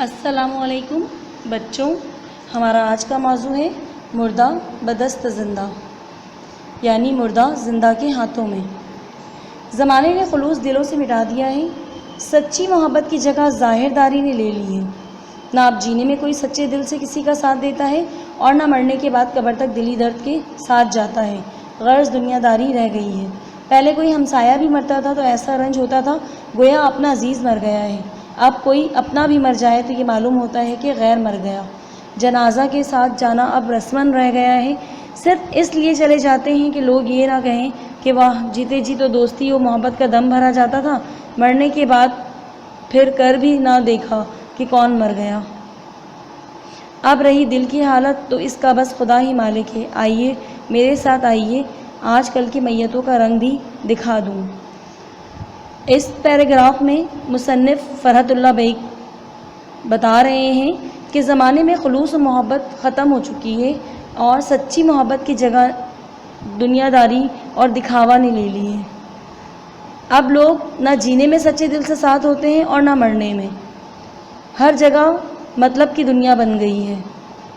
السلام علیکم بچوں، ہمارا آج کا موضوع ہے مردہ بدست زندہ، یعنی مردہ زندہ کے ہاتھوں میں۔ زمانے نے خلوص دلوں سے مٹا دیا ہے، سچی محبت کی جگہ ظاہر داری نے لے لی ہے۔ نہ اب جینے میں کوئی سچے دل سے کسی کا ساتھ دیتا ہے اور نہ مرنے کے بعد قبر تک دلی درد کے ساتھ جاتا ہے، غرض دنیا داری رہ گئی ہے۔ پہلے کوئی ہمسایہ بھی مرتا تھا تو ایسا رنج ہوتا تھا گویا اپنا عزیز مر گیا ہے، اب کوئی اپنا بھی مر جائے تو یہ معلوم ہوتا ہے کہ غیر مر گیا۔ جنازہ کے ساتھ جانا اب رسماً رہ گیا ہے، صرف اس لیے چلے جاتے ہیں کہ لوگ یہ نہ کہیں کہ واہ جیتے جی تو دوستی و محبت کا دم بھرا جاتا تھا، مرنے کے بعد پھر کر بھی نہ دیکھا کہ کون مر گیا۔ اب رہی دل کی حالت تو اس کا بس خدا ہی مالک ہے۔ آئیے میرے ساتھ، آئیے آج کل کی میتوں کا رنگ بھی دکھا دوں۔ اس پیراگراف میں مصنف فرحت اللہ بیگ بتا رہے ہیں کہ زمانے میں خلوص و محبت ختم ہو چکی ہے اور سچی محبت کی جگہ دنیا داری اور دکھاوا نے لے لی ہے۔ اب لوگ نہ جینے میں سچے دل سے ساتھ ہوتے ہیں اور نہ مرنے میں، ہر جگہ مطلب کی دنیا بن گئی ہے۔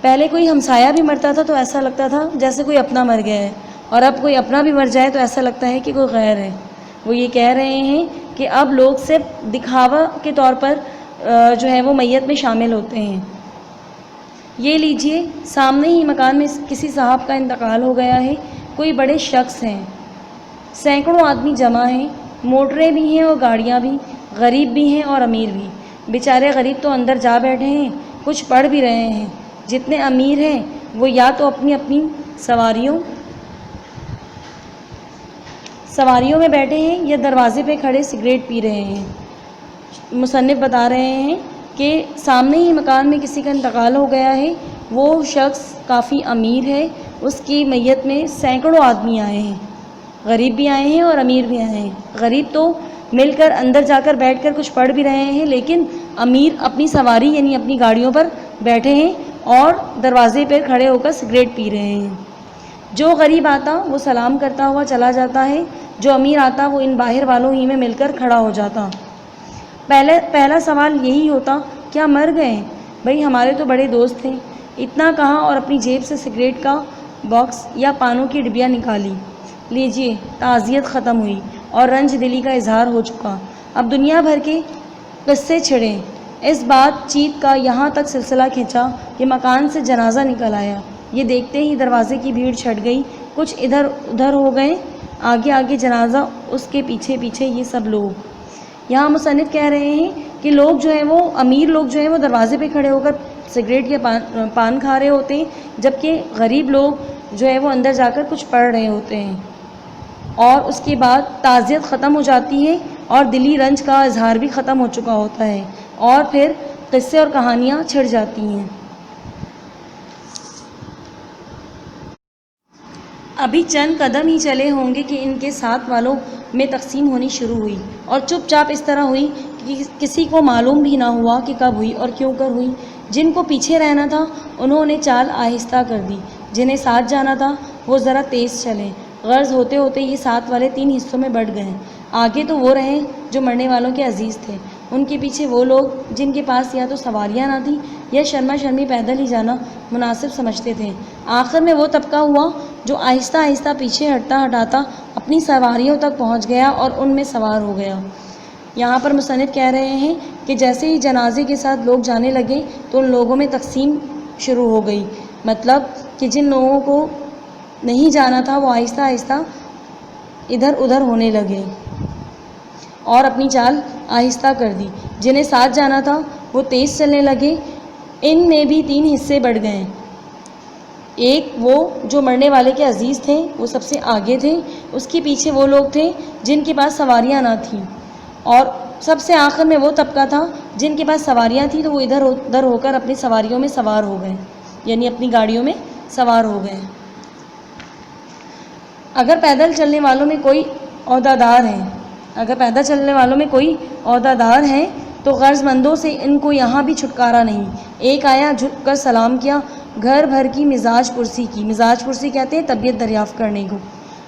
پہلے کوئی ہمسایہ بھی مرتا تھا تو ایسا لگتا تھا جیسے کوئی اپنا مر گیا ہے، اور اب کوئی اپنا بھی مر جائے تو ایسا لگتا ہے کہ کوئی غیر ہے۔ وہ یہ کہہ رہے ہیں کہ اب لوگ صرف دکھاوا کے طور پر جو ہے وہ میت میں شامل ہوتے ہیں۔ یہ لیجئے سامنے ہی مکان میں کسی صاحب کا انتقال ہو گیا ہے، کوئی بڑے شخص ہیں، سینکڑوں آدمی جمع ہیں، موٹریں بھی ہیں اور گاڑیاں بھی، غریب بھی ہیں اور امیر بھی۔ بیچارے غریب تو اندر جا بیٹھے ہیں، کچھ پڑھ بھی رہے ہیں، جتنے امیر ہیں وہ یا تو اپنی اپنی سواریوں میں بیٹھے ہیں یا دروازے پہ کھڑے سگریٹ پی رہے ہیں۔ مصنف بتا رہے ہیں کہ سامنے ہی مکان میں کسی کا انتقال ہو گیا ہے، وہ شخص کافی امیر ہے، اس کی میت میں سینکڑوں آدمی آئے ہیں، غریب بھی آئے ہیں اور امیر بھی آئے ہیں۔ غریب تو مل کر اندر جا کر بیٹھ کر کچھ پڑھ بھی رہے ہیں، لیکن امیر اپنی سواری یعنی اپنی گاڑیوں پر بیٹھے ہیں اور دروازے پر کھڑے ہو کر سگریٹ پی رہے ہیں۔ جو غریب آتا وہ سلام کرتا ہوا چلا جاتا ہے، جو امیر آتا وہ ان باہر والوں ہی میں مل کر کھڑا ہو جاتا۔ پہلا سوال یہی ہوتا، کیا مر گئے؟ بھئی ہمارے تو بڑے دوست تھے۔ اتنا کہا اور اپنی جیب سے سگریٹ کا باکس یا پانوں کی ڈبیا نکالی۔ لیجئے تعزیت ختم ہوئی اور رنج دلی کا اظہار ہو چکا، اب دنیا بھر کے قصے چھڑے۔ اس بات چیت کا یہاں تک سلسلہ کھینچا کہ مکان سے جنازہ نکل آیا۔ یہ دیکھتے ہی دروازے کی بھیڑ چھٹ گئی، کچھ ادھر ادھر ہو گئے، آگے آگے جنازہ، اس کے پیچھے پیچھے یہ سب لوگ۔ یہاں مصنف کہہ رہے ہیں کہ لوگ جو ہیں وہ امیر لوگ جو ہیں وہ دروازے پہ کھڑے ہو کر سگریٹ یا پان کھا رہے ہوتے ہیں، جبکہ غریب لوگ جو ہے وہ اندر جا کر کچھ پڑھ رہے ہوتے ہیں، اور اس کے بعد تعزیت ختم ہو جاتی ہے اور دلی رنج کا اظہار بھی ختم ہو چکا ہوتا ہے، اور پھر قصے اور کہانیاں چھڑ جاتی ہیں۔ ابھی چند قدم ہی چلے ہوں گے کہ ان کے ساتھ والوں میں تقسیم ہونی شروع ہوئی، اور چپ چاپ اس طرح ہوئی کہ کسی کو معلوم بھی نہ ہوا کہ کب ہوئی اور کیوں کر ہوئی۔ جن کو پیچھے رہنا تھا انہوں نے چال آہستہ کر دی، جنہیں ساتھ جانا تھا وہ ذرا تیز چلے، غرض ہوتے ہوتے یہ ساتھ والے 3 حصوں میں بٹ گئے۔ آگے تو وہ رہے جو مرنے والوں کے عزیز تھے، ان کے پیچھے وہ لوگ جن کے پاس یا تو سواریاں نہ تھیں یا شرما شرمی پیدل ہی جانا مناسب سمجھتے تھے۔ آخر میں وہ طبقہ ہوا جو آہستہ آہستہ پیچھے ہٹتا ہٹاتا اپنی سواریوں تک پہنچ گیا اور ان میں سوار ہو گیا۔ یہاں پر مصنف کہہ رہے ہیں کہ جیسے ہی جنازے کے ساتھ لوگ جانے لگے تو ان لوگوں میں تقسیم شروع ہو گئی، مطلب کہ جن لوگوں کو نہیں جانا تھا وہ آہستہ آہستہ ادھر ادھر ہونے لگے اور اپنی چال آہستہ کر دی، جنہیں ساتھ جانا تھا وہ تیز چلنے لگے۔ ان میں بھی 3 حصے بڑھ گئے، ایک وہ جو مرنے والے کے عزیز تھے وہ سب سے آگے تھے، اس کے پیچھے وہ لوگ تھے جن کے پاس سواریاں نہ تھیں، اور سب سے آخر میں وہ طبقہ تھا جن کے پاس سواریاں تھیں تو وہ ادھر ادھر ہو کر اپنی سواریوں میں سوار ہو گئے، یعنی اپنی گاڑیوں میں سوار ہو گئے۔ اگر پیدل چلنے والوں میں کوئی عہدیدار ہیں تو غرض مندوں سے ان کو یہاں بھی چھٹکارا نہیں۔ ایک آیا، جھک کر سلام کیا، گھر بھر کی مزاج پرسی کی، مزاج پرسی کہتے ہیں طبیعت دریافت کرنے کو،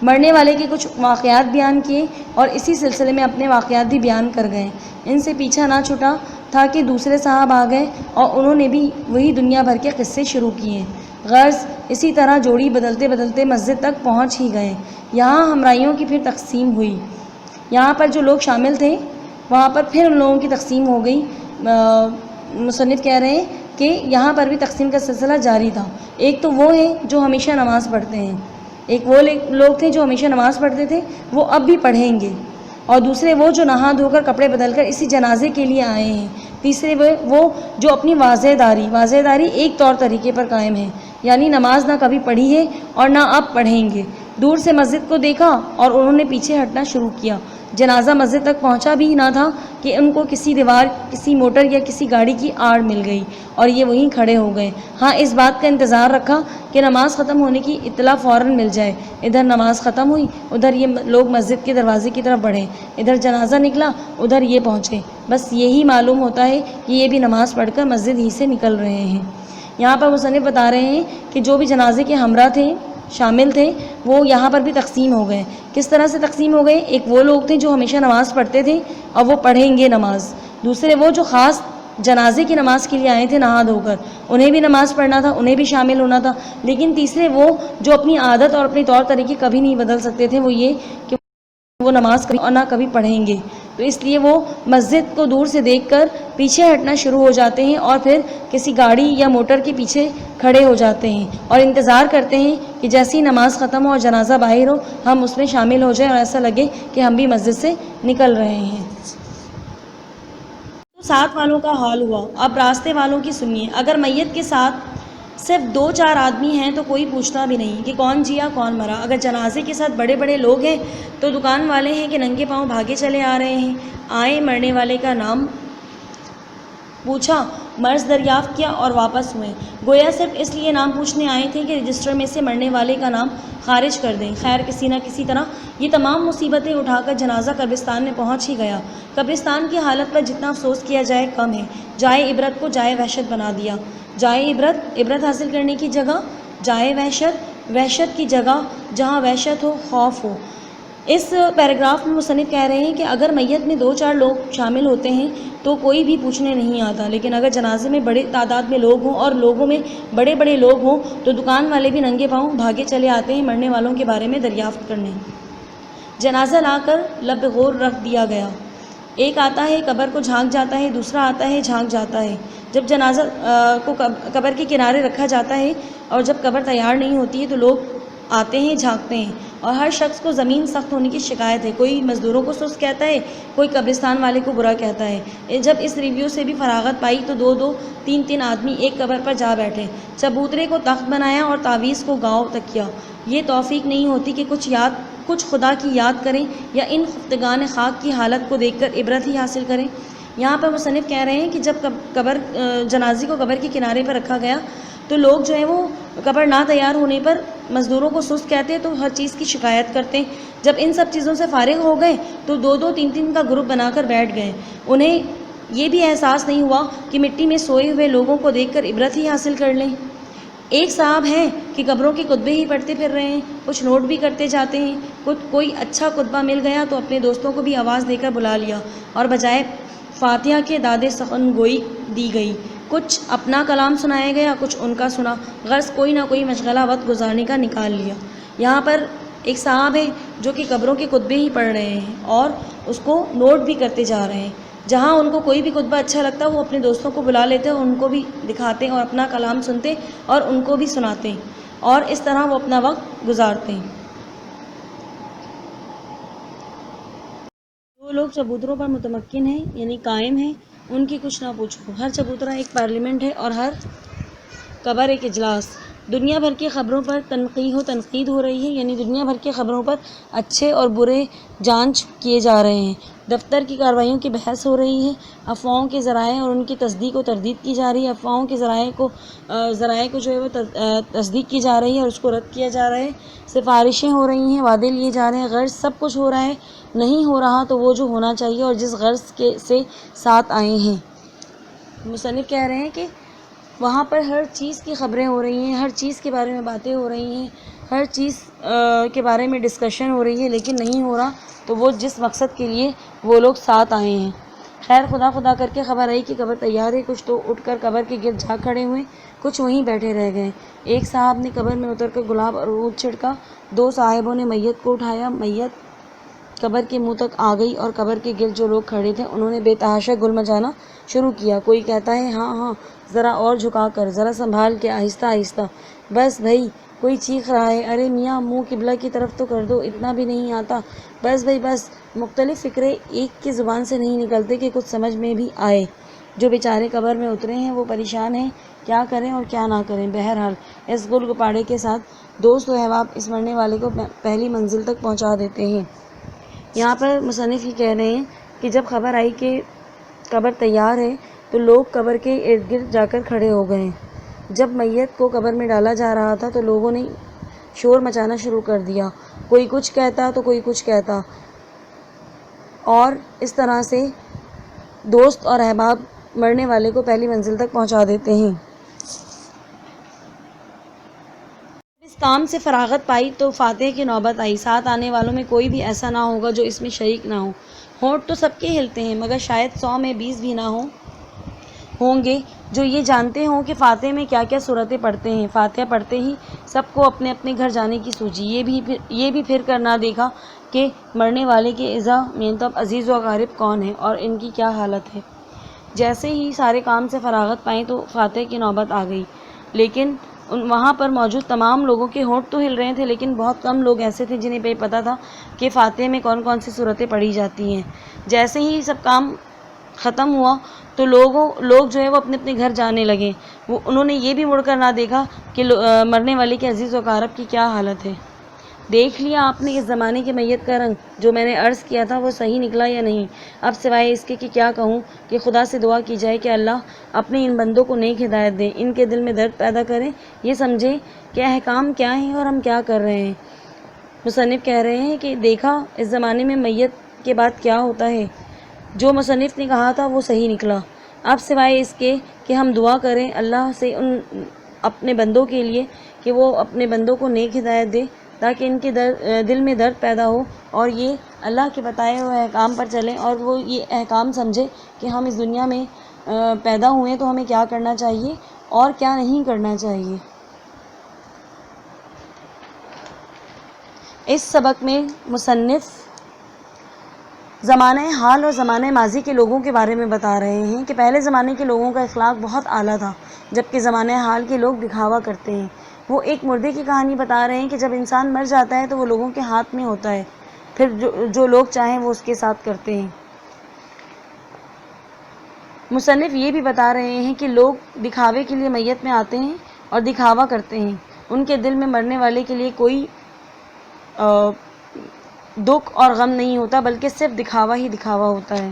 مرنے والے کے کچھ واقعات بیان کیے اور اسی سلسلے میں اپنے واقعات بھی بیان کر گئے۔ ان سے پیچھا نہ چھٹا تھا کہ دوسرے صاحب آ گئے اور انہوں نے بھی وہی دنیا بھر کے قصے شروع کیے۔ غرض اسی طرح جوڑی بدلتے بدلتے مسجد تک پہنچ ہی گئے۔ یہاں ہمراہیوں کی پھر تقسیم ہوئی۔ یہاں پر جو لوگ شامل تھے وہاں پر پھر ان لوگوں کی تقسیم ہو گئی۔ مصنف کہہ رہے ہیں کہ یہاں پر بھی تقسیم کا سلسلہ جاری تھا۔ ایک تو وہ ہیں جو ہمیشہ نماز پڑھتے ہیں، ایک وہ لوگ تھے جو ہمیشہ نماز پڑھتے تھے، وہ اب بھی پڑھیں گے، اور دوسرے وہ جو نہا دھو کر کپڑے بدل کر اسی جنازے کے لیے آئے ہیں۔ تیسرے وہ جو اپنی واضح داری ایک طور طریقے پر قائم ہے، یعنی نماز نہ کبھی پڑھی ہے اور نہ اب پڑھیں گے۔ دور سے مسجد کو دیکھا اور انہوں نے پیچھے ہٹنا شروع کیا۔ جنازہ مسجد تک پہنچا بھی نہ تھا کہ ان کو کسی دیوار، کسی موٹر یا کسی گاڑی کی آڑ مل گئی اور یہ وہیں کھڑے ہو گئے۔ ہاں، اس بات کا انتظار رکھا کہ نماز ختم ہونے کی اطلاع فوراً مل جائے۔ ادھر نماز ختم ہوئی، ادھر یہ لوگ مسجد کے دروازے کی طرف بڑھے، ادھر جنازہ نکلا، ادھر یہ پہنچے۔ بس یہی معلوم ہوتا ہے کہ یہ بھی نماز پڑھ کر مسجد ہی سے نکل رہے ہیں۔ یہاں پر مصنف بتا رہے ہیں کہ جو بھی جنازے کے ہمراہ تھے، شامل تھے، وہ یہاں پر بھی تقسیم ہو گئے۔ کس طرح سے تقسیم ہو گئے؟ ایک وہ لوگ تھے جو ہمیشہ نماز پڑھتے تھے اور وہ پڑھیں گے نماز۔ دوسرے وہ جو خاص جنازے کی نماز کے لیے آئے تھے نہا دھو کر، انہیں بھی نماز پڑھنا تھا، انہیں بھی شامل ہونا تھا۔ لیکن تیسرے وہ جو اپنی عادت اور اپنے طور طریقے کبھی نہیں بدل سکتے تھے، وہ یہ کہ وہ نماز کبھی اور نہ کبھی پڑھیں گے، تو اس لیے وہ مسجد کو دور سے دیکھ کر پیچھے ہٹنا شروع ہو جاتے ہیں اور پھر کسی گاڑی یا موٹر کے پیچھے کھڑے ہو جاتے ہیں اور انتظار کرتے ہیں کہ جیسی نماز ختم ہو اور جنازہ باہر ہو، ہم اس میں شامل ہو جائیں اور ایسا لگے کہ ہم بھی مسجد سے نکل رہے ہیں۔ تو ساتھ والوں کا حال ہوا، اب راستے والوں کی سنیے۔ اگر میت کے ساتھ صرف 2-4 آدمی ہیں تو کوئی پوچھتا بھی نہیں کہ کون جیا کون مرا۔ اگر جنازے کے ساتھ بڑے بڑے لوگ ہیں تو دکان والے ہیں کہ ننگے پاؤں بھاگے چلے آ رہے ہیں۔ آئے، مرنے والے کا نام پوچھا، مرض دریافت کیا اور واپس ہوئے۔ گویا صرف اس لیے نام پوچھنے آئے تھے کہ رجسٹر میں سے مرنے والے کا نام خارج کر دیں۔ خیر، کسی نہ کسی طرح یہ تمام مصیبتیں اٹھا کر جنازہ قبرستان میں پہنچ ہی گیا۔ قبرستان کی حالت پر جتنا افسوس کیا جائے کم ہے۔ جائے عبرت کو جائے وحشت بنا دیا۔ جائے عبرت حاصل کرنے کی جگہ، جائے وحشت کی جگہ جہاں وحشت ہو، خوف ہو۔ اس پیراگراف میں مصنف کہہ رہے ہیں کہ اگر میت میں 2-4 لوگ شامل ہوتے ہیں تو کوئی بھی پوچھنے نہیں آتا، لیکن اگر جنازے میں بڑے تعداد میں لوگ ہوں اور لوگوں میں بڑے بڑے لوگ ہوں تو دکان والے بھی ننگے پاؤں بھاگے چلے آتے ہیں مرنے والوں کے بارے میں دریافت کرنے۔ جنازہ لا کر لب غور رکھ دیا گیا۔ ایک آتا ہے قبر کو جھانک جاتا ہے، دوسرا آتا ہے جھانک جاتا ہے۔ جب جنازہ کو قبر کے کنارے رکھا جاتا ہے اور جب قبر تیار نہیں ہوتی ہے تو لوگ آتے ہیں، جھانکتے ہیں، اور ہر شخص کو زمین سخت ہونے کی شکایت ہے۔ کوئی مزدوروں کو سست کہتا ہے، کوئی قبرستان والے کو برا کہتا ہے۔ جب اس ریویو سے بھی فراغت پائی تو 2-2 3-3 آدمی ایک قبر پر جا بیٹھے، چبوترے کو تخت بنایا اور تعویذ کو گاؤ تکیا۔ یہ توفیق نہیں ہوتی کہ کچھ خدا کی یاد کریں یا ان خفتگان خاک کی حالت کو دیکھ کر عبرت ہی حاصل کریں۔ یہاں پر مصنف کہہ رہے ہیں کہ جب جنازے کو قبر کے کنارے پر رکھا گیا تو لوگ جو ہیں وہ قبر نہ تیار ہونے پر مزدوروں کو سست کہتے تو ہر چیز کی شکایت کرتے۔ جب ان سب چیزوں سے فارغ ہو گئے تو 2-2 3-3 کا گروپ بنا کر بیٹھ گئے۔ انہیں یہ بھی احساس نہیں ہوا کہ مٹی میں سوئے ہوئے لوگوں کو دیکھ کر عبرت ہی حاصل کر لیں۔ ایک صاحب ہیں کہ قبروں کے خطبے ہی پڑھتے پھر رہے ہیں، کچھ نوٹ بھی کرتے جاتے ہیں۔ کوئی اچھا خطبہ مل گیا تو اپنے دوستوں کو بھی آواز دے کر بلا لیا اور بجائے فاتحہ کے داد سخن گوئی دی گئی۔ کچھ اپنا کلام سنایا گیا، کچھ ان کا سنا، غرض کوئی نہ کوئی مشغلہ وقت گزارنے کا نکال لیا۔ یہاں پر ایک صاحب ہے جو کہ قبروں کے خطبے ہی پڑھ رہے ہیں اور اس کو نوٹ بھی کرتے جا رہے ہیں۔ جہاں ان کو کوئی بھی خطبہ اچھا لگتا وہ اپنے دوستوں کو بلا لیتے اور ان کو بھی دکھاتے اور اپنا کلام سنتے اور ان کو بھی سناتے اور اس طرح وہ اپنا وقت گزارتے ہیں۔ جو لوگ چبوتروں پر متمکن ہیں یعنی قائم ہیں، ان کی کچھ نہ پوچھو۔ ہر چبوترا ایک پارلیمنٹ ہے اور ہر قبر ایک اجلاس۔ دنیا بھر کی خبروں پر تنقید ہو رہی ہے، یعنی دنیا بھر کی خبروں پر اچھے اور برے جانچ کیے جا رہے ہیں۔ دفتر کی کارروائیوں کی بحث ہو رہی ہے، افواہوں کے ذرائع اور ان کی تصدیق و تردید کی جا رہی ہے۔ افواہوں کے ذرائع کو جو ہے وہ تصدیق کی جا رہی ہے اور اس کو رد کیا جا رہا ہے۔ سفارشیں ہو رہی ہیں، وعدے لیے جا رہے ہیں، غرض سب کچھ ہو رہا ہے۔ نہیں ہو رہا تو وہ جو ہونا چاہیے اور جس غرض سے ساتھ آئے ہیں۔ مصنف کہہ رہے ہیں کہ وہاں پر ہر چیز کی خبریں ہو رہی ہیں، ہر چیز کے بارے میں باتیں ہو رہی ہیں، ہر چیز کے بارے میں ڈسکشن ہو رہی ہے، لیکن نہیں ہو رہا تو وہ جس مقصد کے لیے وہ لوگ ساتھ آئے ہیں۔ خیر خدا خدا کر کے خبر آئی کہ قبر تیار ہے۔ کچھ تو اٹھ کر قبر کے گرد جا کھڑے ہوئے، کچھ وہیں بیٹھے رہ گئے۔ ایک صاحب نے قبر میں اتر کر گلاب اور عود چھڑکا، 2 صاحبوں نے میت کو اٹھایا، میت قبر کے منہ تک آ گئی اور قبر کے گرد جو لوگ کھڑے تھے انہوں نے بے تحاشا گل مچانا شروع کیا۔ کوئی کہتا ہے ہاں ہاں ذرا اور جھکا کر، ذرا سنبھال کے، آہستہ آہستہ، بس بھئی، کوئی چیخ رہا ہے، ارے میاں منہ قبلہ کی طرف تو کر دو، اتنا بھی نہیں آتا، بس بھئی بس۔ مختلف فقرے ایک کی زبان سے نہیں نکلتے کہ کچھ سمجھ میں بھی آئے۔ جو بیچارے قبر میں اترے ہیں وہ پریشان ہیں، کیا کریں اور کیا نہ کریں۔ بہرحال اس گل گپاڑے کے ساتھ دوست و احباب اس مرنے والے کو پہلی منزل تک پہنچا دیتے ہیں۔ یہاں پر مصنف یہ کہہ رہے ہیں کہ جب خبر آئی کہ قبر تیار ہے تو لوگ قبر کے ارد گرد جا کر کھڑے ہو گئے۔ جب میت کو قبر میں ڈالا جا رہا تھا تو لوگوں نے شور مچانا شروع کر دیا، کوئی کچھ کہتا تو کوئی کچھ کہتا، اور اس طرح سے دوست اور احباب مرنے والے کو پہلی منزل تک پہنچا دیتے ہیں۔ اس کام سے فراغت پائی تو فاتح کی نوبت آئی۔ ساتھ آنے والوں میں کوئی بھی ایسا نہ ہوگا جو اس میں شریک نہ ہو۔ ہونٹ تو سب کے ہلتے ہیں، مگر شاید 100 میں 20 بھی نہ ہوں گے جو یہ جانتے ہوں کہ فاتح میں کیا کیا صورتیں پڑھتے ہیں۔ فاتحہ پڑھتے ہی سب کو اپنے اپنے گھر جانے کی سوچی۔ یہ بھی پھر کر نہ دیکھا کہ مرنے والے کے اعزا مطلب عزیز و اقارب کون ہیں اور ان کی کیا حالت ہے۔ جیسے ہی سارے کام سے فراغت پائیں تو فاتح کی نوبت آ گئی، لیکن وہاں پر موجود تمام لوگوں کے ہونٹ تو ہل رہے تھے، لیکن بہت کم لوگ ایسے تھے جنہیں بے پتہ تھا کہ فاتح میں کون کون سی صورتیں پڑھی جاتی ہیں۔ جیسے ہی سب کام ختم ہوا تو لوگ جو ہے وہ اپنے اپنے گھر جانے لگے۔ انہوں نے یہ بھی مڑ کر نہ دیکھا کہ مرنے والے کے عزیز و اقارب کی کیا حالت ہے۔ دیکھ لیا آپ نے اس زمانے کے میت کا رنگ، جو میں نے عرض کیا تھا وہ صحیح نکلا یا نہیں؟ اب سوائے اس کے کہ کیا کہوں کہ خدا سے دعا کی جائے کہ اللہ اپنے ان بندوں کو نیک ہدایت دیں، ان کے دل میں درد پیدا کریں، یہ سمجھیں کہ احکام کیا ہیں اور ہم کیا کر رہے ہیں۔ مصنف کہہ رہے ہیں کہ دیکھا اس زمانے میں میت کے بعد کیا ہوتا ہے۔ جو مصنف نے کہا تھا وہ صحیح نکلا۔ اب سوائے اس کے کہ ہم دعا کریں اللہ سے ان اپنے بندوں کے لیے کہ وہ اپنے بندوں کو نیک ہدایت دے تاکہ ان کے دل میں درد پیدا ہو اور یہ اللہ کے بتائے ہوئے احکام پر چلیں اور وہ یہ احکام سمجھے کہ ہم اس دنیا میں پیدا ہوئے تو ہمیں کیا کرنا چاہیے اور کیا نہیں کرنا چاہیے۔ اس سبق میں مصنف زمانہ حال اور زمانہ ماضی کے لوگوں کے بارے میں بتا رہے ہیں کہ پہلے زمانے کے لوگوں کا اخلاق بہت اعلیٰ تھا، جبکہ زمانہ حال کے لوگ دکھاوا کرتے ہیں۔ وہ ایک مردے کی کہانی بتا رہے ہیں کہ جب انسان مر جاتا ہے تو وہ لوگوں کے ہاتھ میں ہوتا ہے، پھر جو لوگ چاہیں وہ اس کے ساتھ کرتے ہیں۔ مصنف یہ بھی بتا رہے ہیں کہ لوگ دکھاوے کے لیے میت میں آتے ہیں اور دکھاوا کرتے ہیں، ان کے دل میں مرنے والے کے لیے کوئی دکھ اور غم نہیں ہوتا، بلکہ صرف دکھاوا ہی دکھاوا ہوتا ہے۔